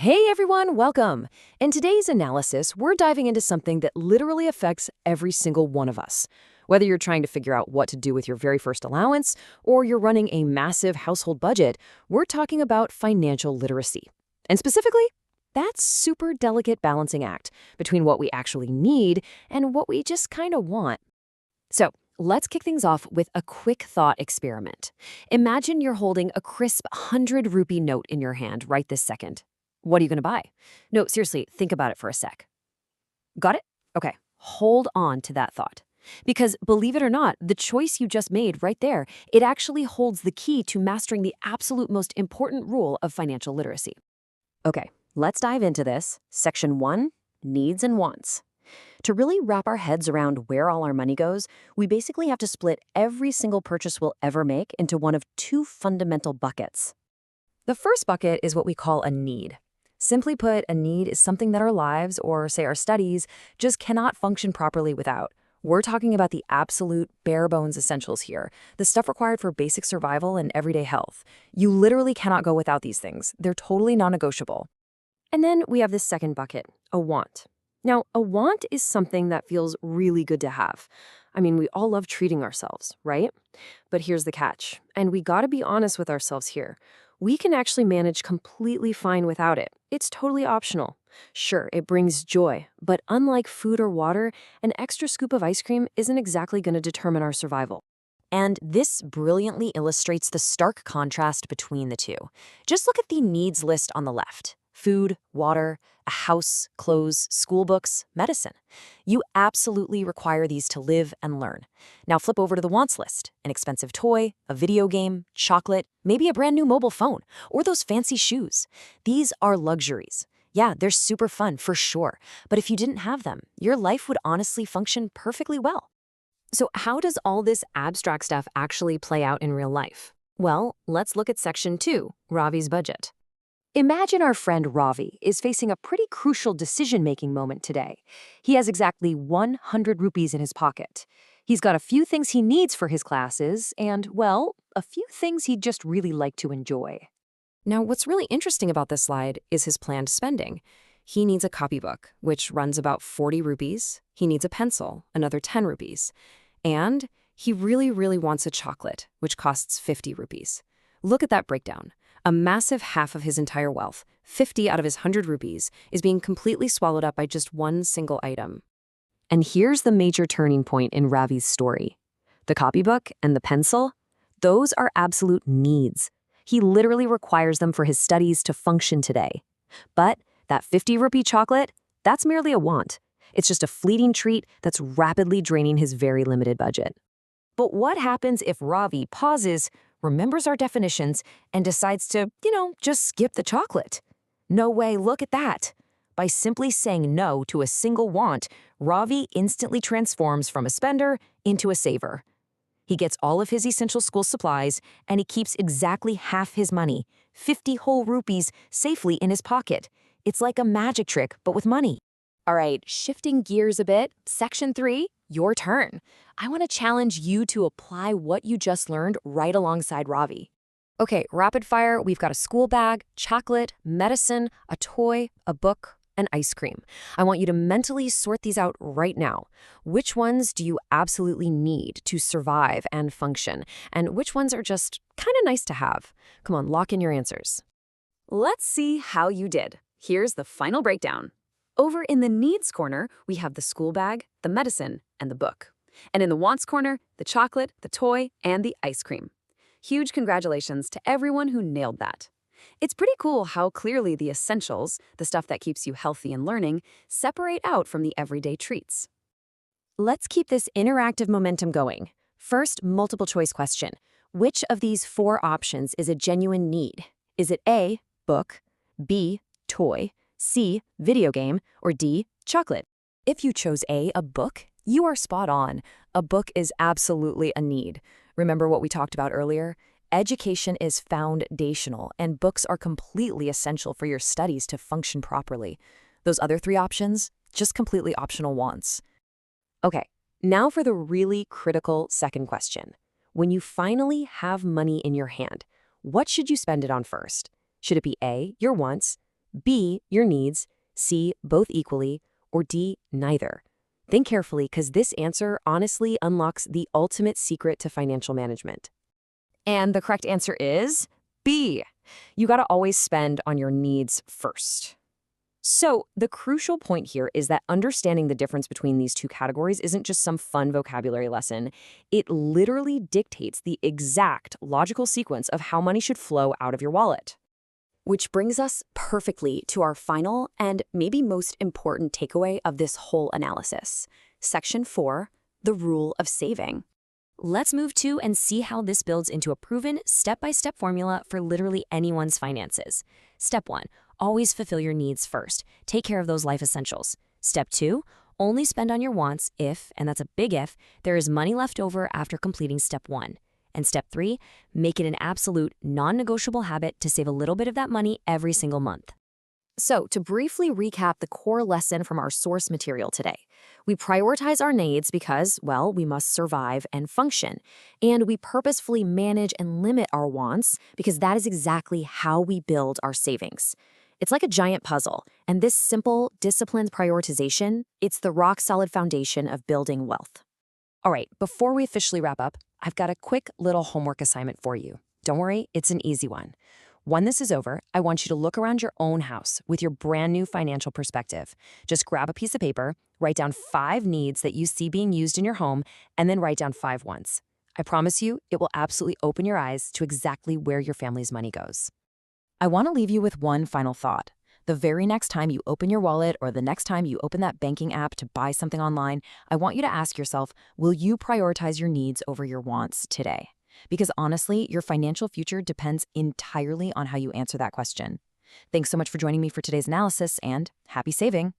Hey everyone, welcome! In today's analysis, we're diving into something that literally affects every single one of us. Whether you're trying to figure out what to do with your very first allowance, or you're running a massive household budget, we're talking about financial literacy. And specifically, that super delicate balancing act between what we actually need and what we just kind of want. So, let's kick things off with a quick thought experiment. Imagine you're holding a crisp 100 rupee note in your hand right this second. What are you going to buy? No, seriously, think about it for a sec. Got it? Okay, hold on to that thought. Because believe it or not, the choice you just made right there, it actually holds the key to mastering the absolute most important rule of financial literacy. Okay, let's dive into this. Section 1, needs and wants. To really wrap our heads around where all our money goes, we basically have to split every single purchase we'll ever make into one of two fundamental buckets. The first bucket is what we call a need. Simply put, a need is something that our lives, or say our studies, just cannot function properly without. We're talking about the absolute bare-bones essentials here, the stuff required for basic survival and everyday health. You literally cannot go without these things. They're totally non-negotiable. And then we have this second bucket, a want. Now, a want is something that feels really good to have. I mean, we all love treating ourselves, right? But here's the catch, and we gotta be honest with ourselves here. We can actually manage completely fine without it. It's totally optional. Sure, it brings joy, but unlike food or water, an extra scoop of ice cream isn't exactly going to determine our survival. And this brilliantly illustrates the stark contrast between the two. Just look at the needs list on the left. Food, water, a house, clothes, school books, medicine. You absolutely require these to live and learn. Now flip over to the wants list. An expensive toy, a video game, chocolate, maybe a brand new mobile phone, or those fancy shoes. These are luxuries. Yeah, they're super fun for sure, but if you didn't have them, your life would honestly function perfectly well. So how does all this abstract stuff actually play out in real life? Well, let's look at section 2, Ravi's budget. Imagine our friend Ravi is facing a pretty crucial decision-making moment today. He has exactly 100 rupees in his pocket. He's got a few things he needs for his classes and, well, a few things he'd just really like to enjoy. Now, what's really interesting about this slide is his planned spending. He needs a copybook, which runs about 40 rupees. He needs a pencil, another 10 rupees. And he really wants a chocolate, which costs 50 rupees. Look at that breakdown. A massive half of his entire wealth, 50 out of his 100 rupees, is being completely swallowed up by just one single item. And here's the major turning point in Ravi's story. The copybook and the pencil, those are absolute needs. He literally requires them for his studies to function today. But that 50 rupee chocolate, that's merely a want. It's just a fleeting treat that's rapidly draining his very limited budget. But what happens if Ravi pauses, remembers our definitions, and decides to, just skip the chocolate? No way, look at that. By simply saying no to a single want, Ravi instantly transforms from a spender into a saver. He gets all of his essential school supplies, and he keeps exactly half his money, 50 whole rupees, safely in his pocket. It's like a magic trick, but with money. All right, shifting gears a bit, section 3, your turn. I want to challenge you to apply what you just learned right alongside Ravi. Okay, rapid fire, we've got a school bag, chocolate, medicine, a toy, a book, and ice cream. I want you to mentally sort these out right now. Which ones do you absolutely need to survive and function? And which ones are just kind of nice to have? Come on, lock in your answers. Let's see how you did. Here's the final breakdown. Over in the needs corner, we have the school bag, the medicine, and the book. And in the wants corner, the chocolate, the toy, and the ice cream. Huge congratulations to everyone who nailed that. It's pretty cool how clearly the essentials, the stuff that keeps you healthy and learning, separate out from the everyday treats. Let's keep this interactive momentum going. First, multiple choice question. Which of these 4 options is a genuine need? Is it A, book, B, toy, C, video game, or D, chocolate? If you chose A, a book, you are spot on. A book is absolutely a need. Remember what we talked about earlier? Education is foundational, and books are completely essential for your studies to function properly. Those other 3 options, just completely optional wants. Okay, now for the really critical second question. When you finally have money in your hand, what should you spend it on first? Should it be A, your wants, B, your needs, C, both equally, or D, neither? Think carefully because this answer honestly unlocks the ultimate secret to financial management. And the correct answer is B. You got to always spend on your needs first. So, the crucial point here is that understanding the difference between these two categories isn't just some fun vocabulary lesson. It literally dictates the exact logical sequence of how money should flow out of your wallet. Which brings us perfectly to our final and maybe most important takeaway of this whole analysis. Section 4, the rule of saving. Let's move to and see how this builds into a proven step-by-step formula for literally anyone's finances. Step 1, always fulfill your needs first. Take care of those life essentials. Step 2, only spend on your wants if, and that's a big if, there is money left over after completing step 1. And step 3, make it an absolute non-negotiable habit to save a little bit of that money every single month. So, to briefly recap the core lesson from our source material today, we prioritize our needs because, well, we must survive and function. And we purposefully manage and limit our wants because that is exactly how we build our savings. It's like a giant puzzle, and this simple, disciplined prioritization, it's the rock-solid foundation of building wealth. All right, before we officially wrap up, I've got a quick little homework assignment for you. Don't worry, it's an easy one. When this is over, I want you to look around your own house with your brand new financial perspective. Just grab a piece of paper, write down 5 needs that you see being used in your home, and then write down 5 wants. I promise you, it will absolutely open your eyes to exactly where your family's money goes. I want to leave you with one final thought. The very next time you open your wallet or the next time you open that banking app to buy something online, I want you to ask yourself, will you prioritize your needs over your wants today? Because honestly, your financial future depends entirely on how you answer that question. Thanks so much for joining me for today's analysis, and happy saving!